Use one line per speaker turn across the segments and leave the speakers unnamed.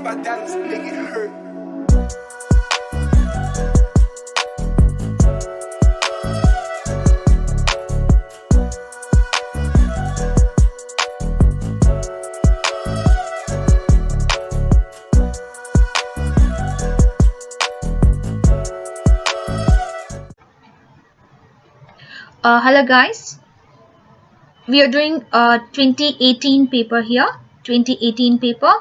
my diamonds make it hurt.
Hello guys, we are doing 2018 paper here. 2018 paper,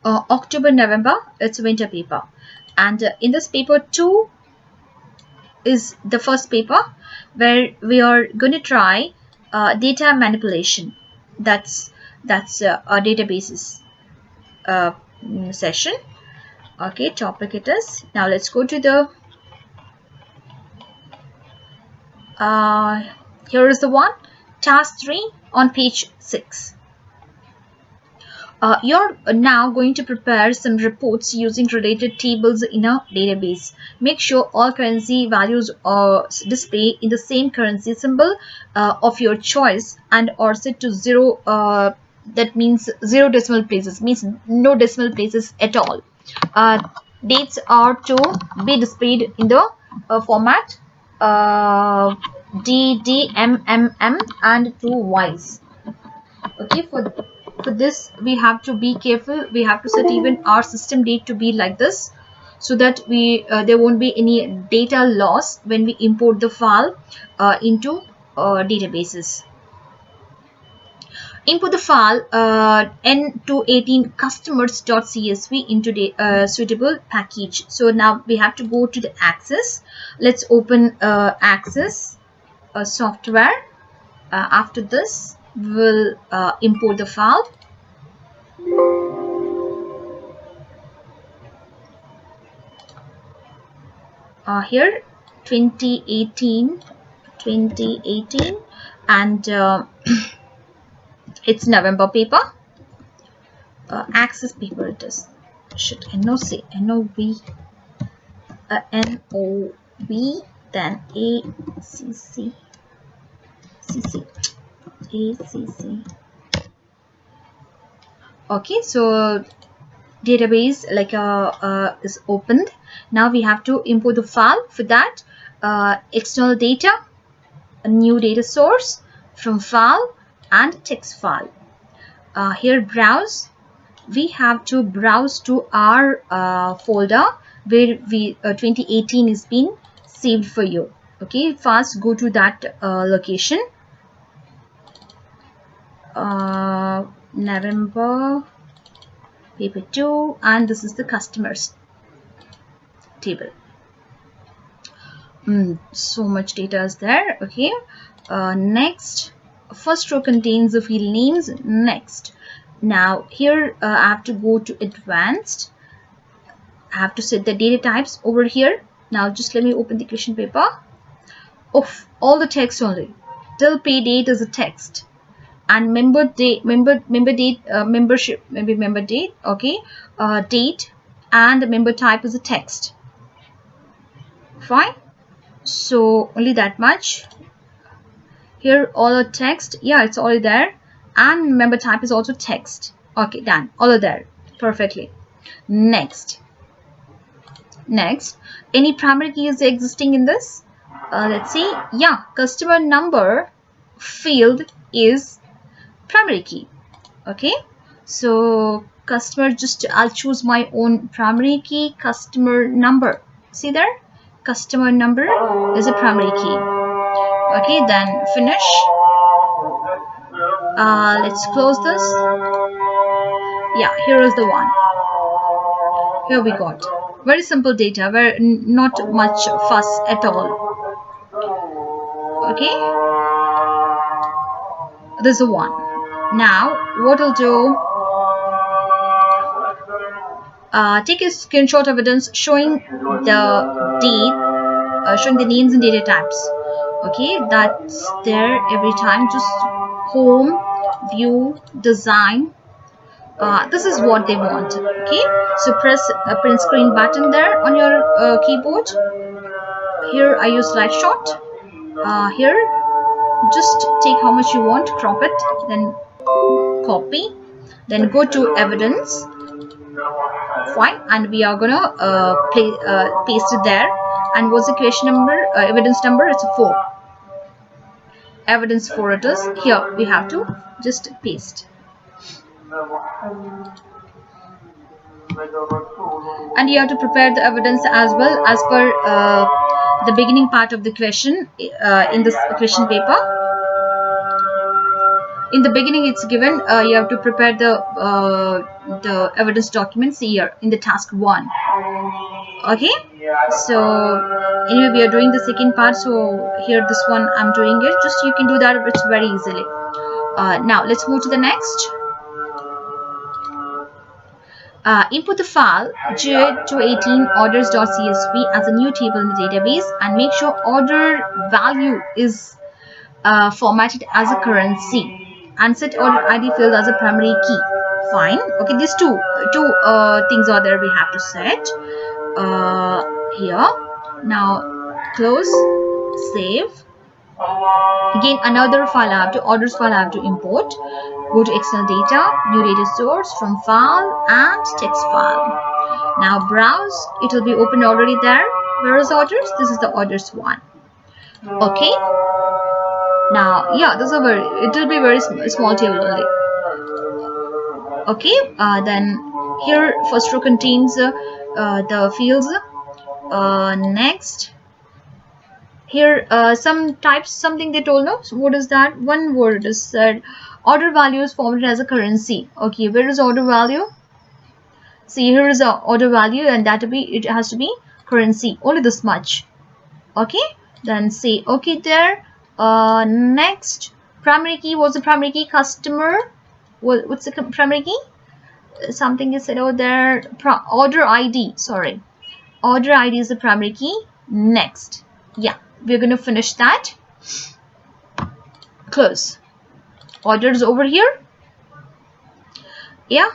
October November, it's winter paper, and in this paper 2 is the first paper where we are going to try data manipulation. That's a databases session. Okay, topic it is. Now let's go to the here is the one, task 3 on page 6. You're now going to prepare some reports using related tables in a database. Make sure all currency values are displayed in the same currency symbol of your choice and are set to 0. That means 0 decimal places, means no decimal places at all. Dates are to be displayed in the format DDMMM and 2 Ys. Okay, for this we have to be careful. We have to set even our system date to be like this, so that we there won't be any data loss when we import the file into databases. Input the file N218 customers.csv into the suitable package. So now we have to go to the Access. Let's open Access software. After this, we'll import the file. Here 2018 and it's November paper, Access paper it is. Should NOC NOV NOV then ACC ACC. Okay, so database like is opened. Now we have to import the file. For that, external data, a new data source, from file and text file. Here browse, we have to browse to our folder where we 2018 is being saved for you. Okay, first go to that location, November paper 2, and this is the customers table. So much data is there. Okay, next, first row contains the field names. Next, now here I have to go to advanced. I have to set the data types over here. Now just let me open the question paper. Of all the text only, till pay date is a text, and member date, membership, maybe member date. Okay, date and the member type is a text. Fine. So only that much. Here all the text, yeah, it's already there, and member type is also text. Okay, done. All are there perfectly. Next, any primary key is existing in this? Let's see. Yeah, customer number field is primary key. Okay, so customer, just I'll choose my own primary key, customer number. See there, customer number is a primary key. Okay, then finish. Let's close this. Yeah, here is the one. Here we got very simple data, where not much fuss at all. Okay, this is the one. Now what I'll do, take a screenshot evidence showing the date, showing the names and data types. Okay, that's there every time. Just home, view, design. This is what they want. Okay, so press a print screen button there on your keyboard. Here I use slide shot. Here just take how much you want, crop it, then copy, then go to evidence, Fine, and we are gonna paste it there. And what's the question number, evidence number? It's 4. Evidence 4 it is. Here we have to just paste. And you have to prepare the evidence as well as per the beginning part of the question in this question paper. In the beginning it's given you have to prepare the evidence documents here in the task 1. Okay, so anyway we are doing the second part, so here this one I'm doing it, just you can do that, it's very easily. Now let's move to the next. Input the file J218 orders.csv as a new table in the database, and make sure order value is formatted as a currency, and set order ID field as a primary key. Fine. Okay, these two things are there we have to set here. Now close, save. Again another file I have to, orders file I have to import. Go to external data, new data source, from file and text file. Now browse, it will be open already there. Where is orders? This is the orders one. Okay. Now yeah, this is a it will be very small table only. Okay, then here first row contains the fields. Next, here some types, something they told us. What is that? One word is said. Order value is formatted as a currency. Okay, where is order value? See, here is a order value, and that will be, it has to be currency. Only this much. Okay, then say okay there. Next, primary key. What's the primary key? Customer. What's the primary key? Something is said over there. Order ID. Sorry, order ID is the primary key. Next, yeah, we're going to finish that. Close. Orders over here. Yeah.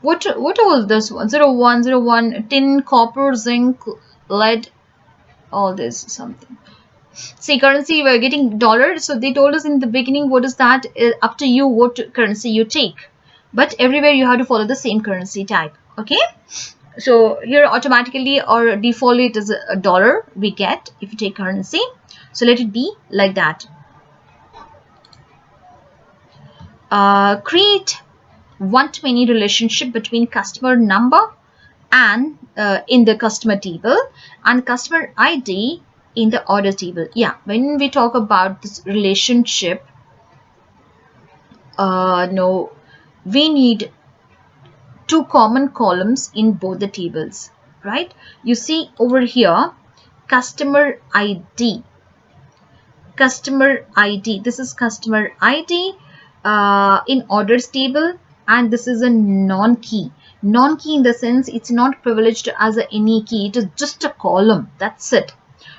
What was this one? 0101 tin, copper, zinc, lead. All this something. See, currency we're getting dollar. So they told us in the beginning what is that. Up to you what currency you take. But everywhere you have to follow the same currency type. Okay. So here automatically or default it is a dollar we get if you take currency. So let it be like that. Create one-to-many relationship between customer number and in the customer table and customer ID in the order table. Yeah, when we talk about this relationship, no, we need two common columns in both the tables, right? You see over here, customer ID. Customer ID. This is customer ID in orders table, and this is a non-key. Non-key in the sense it's not privileged as any key. It is just a column. That's it.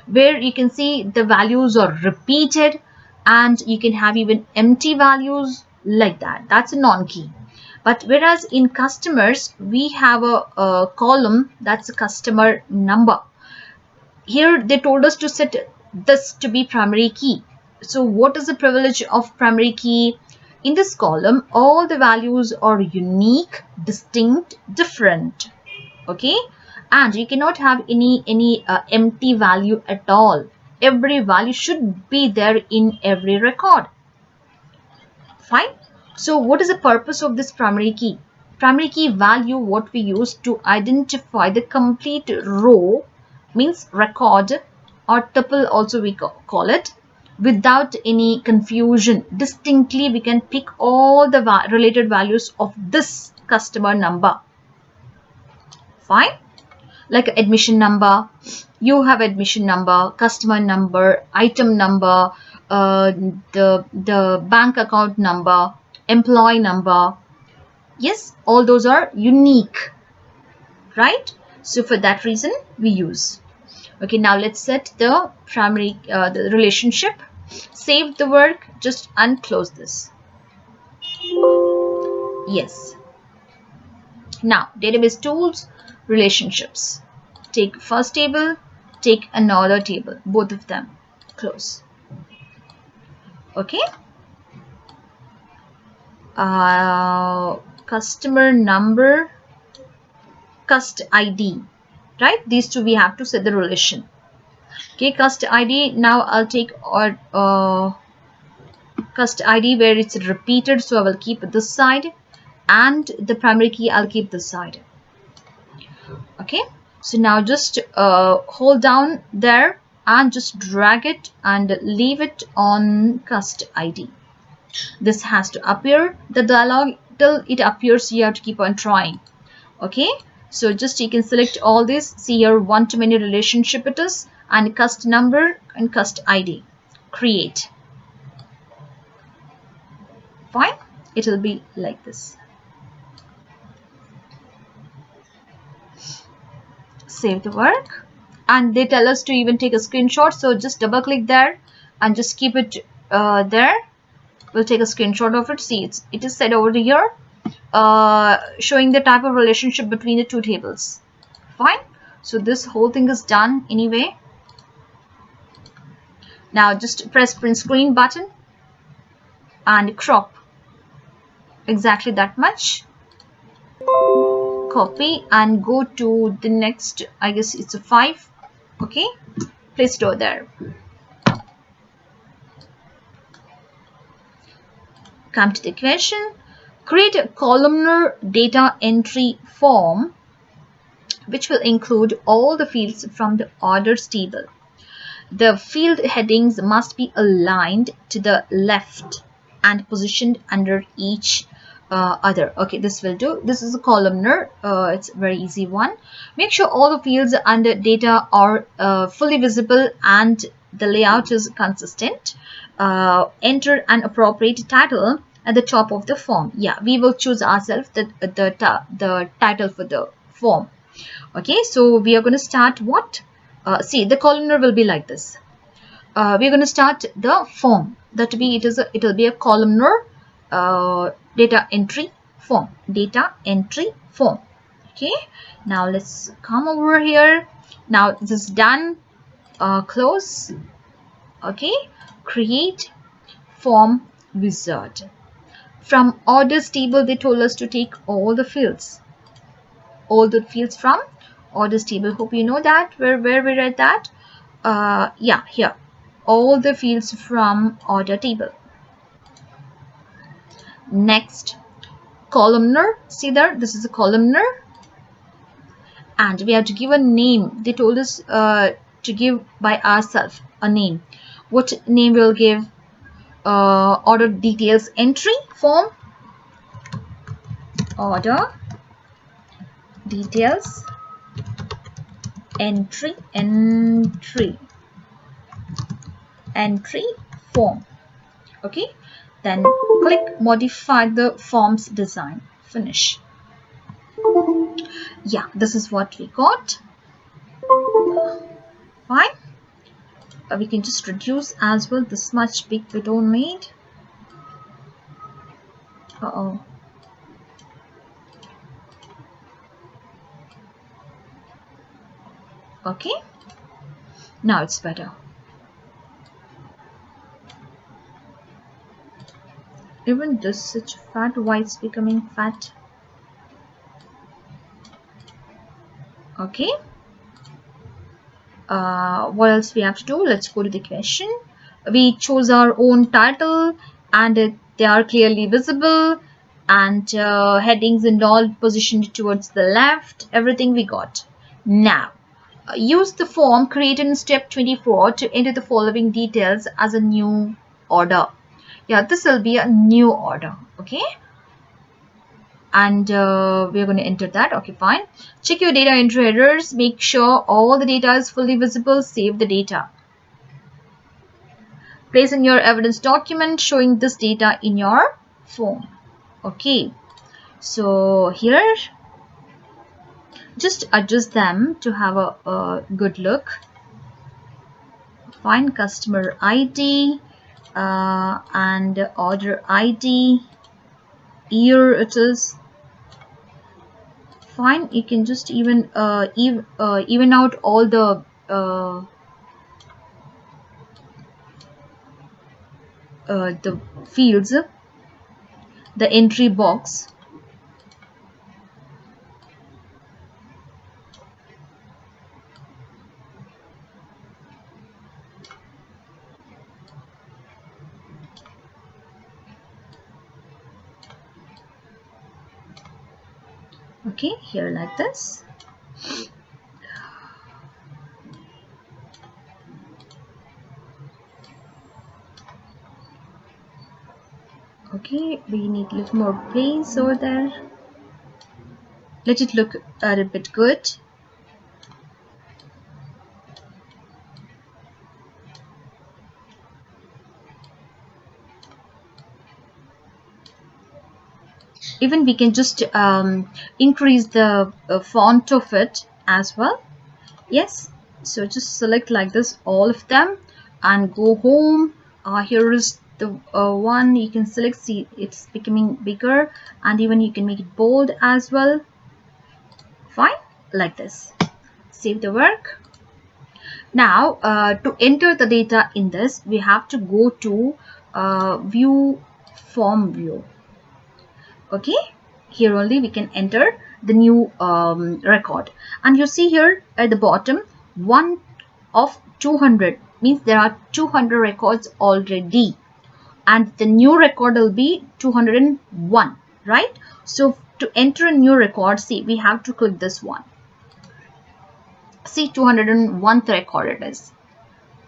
Where you can see the values are repeated, and you can have even empty values like that. That's a non-key. But whereas in customers, we have a column that's a customer number. Here they told us to set this to be primary key. So what is the privilege of primary key? In this column, all the values are unique, distinct, different. Okay, and you cannot have any empty value at all. Every value should be there in every record. Fine. So what is the purpose of this primary key? Primary key value, what we use to identify the complete row, means record, or tuple also we call it, without any confusion. Distinctly we can pick all the related values of this customer number. Fine. Like admission number, you have admission number, customer number, item number, the bank account number, employee number. Yes, all those are unique, right? So for that reason we use. Okay, now let's set the primary the relationship. Save the work, just unclose this. Yes. Now database tools, relationships. Take first table, take another table, both of them. Close. Okay. Customer number, cust ID, right? These two we have to set the relation. Okay, cust ID. Now I'll take cust ID where it's repeated, so I will keep this side, and the primary key I'll keep this side. Okay, so now just hold down there and just drag it and leave it on cust ID. This has to appear, the dialog. Till it appears you have to keep on trying. Okay, so just you can select all this, see your one-to-many relationship it is, and cust number and cust ID. Create. Fine, it will be like this. Save the work, and they tell us to even take a screenshot, so just double click there and just keep it there. We'll take a screenshot of it. See, it is set over here, showing the type of relationship between the two tables. Fine, so this whole thing is done anyway. Now just press print screen button and crop exactly that much. Copy and go to the next, I guess it's a 5. Okay, place it over there. Come to the question. Create a columnar data entry form which will include all the fields from the orders table. The field headings must be aligned to the left and positioned under each other. Okay, this will do. This is a columnar. It's a very easy one. Make sure all the fields under data are fully visible and the layout is consistent. Enter an appropriate title at the top of the form. Yeah, we will choose ourselves the title for the form. Okay, so we are going to start what? See, the columnar will be like this. We're going to start the form. That will be a columnar data entry form. Data entry form. Okay, now let's come over here. Now this is done. Close. Okay, create form wizard. From orders table, they told us to take all the fields. All the fields from orders table. Hope you know that. Where we read that. Yeah, here. All the fields from order table. Next, columnar. See there, this is a columnar, and we have to give a name. They told us to give by ourselves a name. What name we'll give? Order details entry form. Order details entry form. Okay, then click modify the form's design. Finish. Yeah, this is what we got. Fine. We can just reduce as well. This much big we don't need. Okay, now it's better. Even this such fat, why it's becoming fat? Okay, what else we have to do? Let's go to the question. We chose our own title and they are clearly visible, and headings and all positioned towards the left. Everything we got. Now use the form created in step 24 to enter the following details as a new order. Yeah, this will be a new order. Okay, and we're going to enter that. Okay, fine. Check your data entry errors. Make sure all the data is fully visible. Save the data. Place in your evidence document showing this data in your form. Okay, so here just adjust them to have a good look. Find customer ID and order ID. Here it is. Fine, you can just even even out all the fields, the entry box. Okay, here like this. Okay, we need a little more place over there. Let it look a little bit good. Even we can just increase the font of it as well. Yes, so just select like this all of them and go home. Here is the one you can select. See, it's becoming bigger, and even you can make it bold as well. Fine, like this. Save the work. Now to enter the data in this, we have to go to view form view. Okay, here only we can enter the new record, and you see here at the bottom 1 of 200 means there are 200 records already, and the new record will be 201, right? So to enter a new record, see, we have to click this one. See, 201th record it is.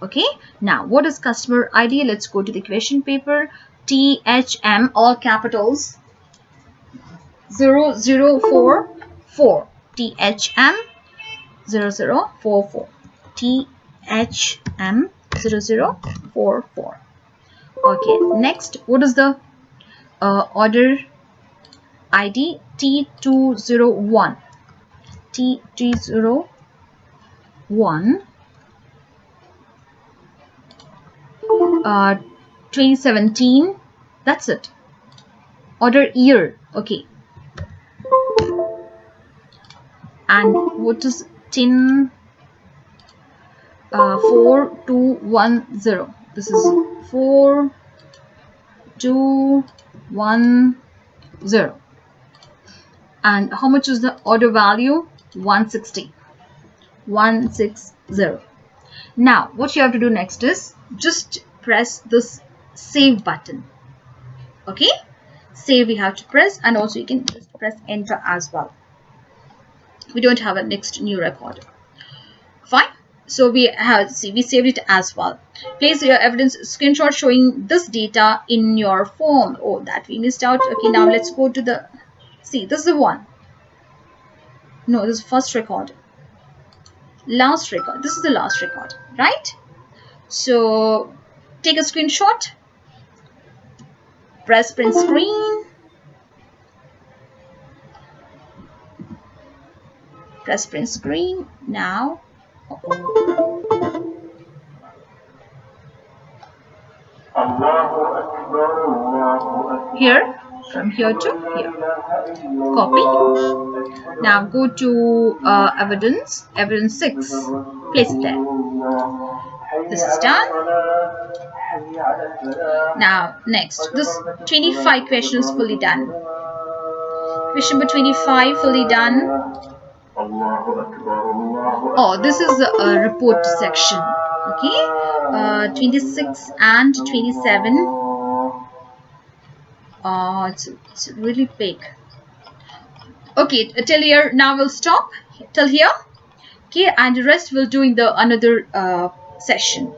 Okay, now what is customer ID? Let's go to the question paper. THM, all capitals, 0044. THM 0044. THM 0044. Okay, next, what is the order ID? T201. T201 2017. That's it. Order year. Okay, and what is tin 4210? This is 4210. And how much is the order value? 160. 160. Now what you have to do next is just press this save button. Okay, save we have to press, and also you can just press enter as well. We don't have a next new record. Fine, so we have, see, we saved it as well. Place your evidence screenshot showing this data in your form. Oh, that we missed out. Okay, now let's go to the, see, this is the one. No, this is first record. Last record. This is the last record, right? So take a screenshot, press print screen, press print screen. Now here, from here to here, copy. Now go to evidence 6, place it there. This is done. Now next, this 25 questions fully done. Question number 25 fully done. Oh, this is a report section. Okay, 26 and 27. It's really big. Okay, till here. Now we'll stop till here. Okay, and the rest we'll do in the another session.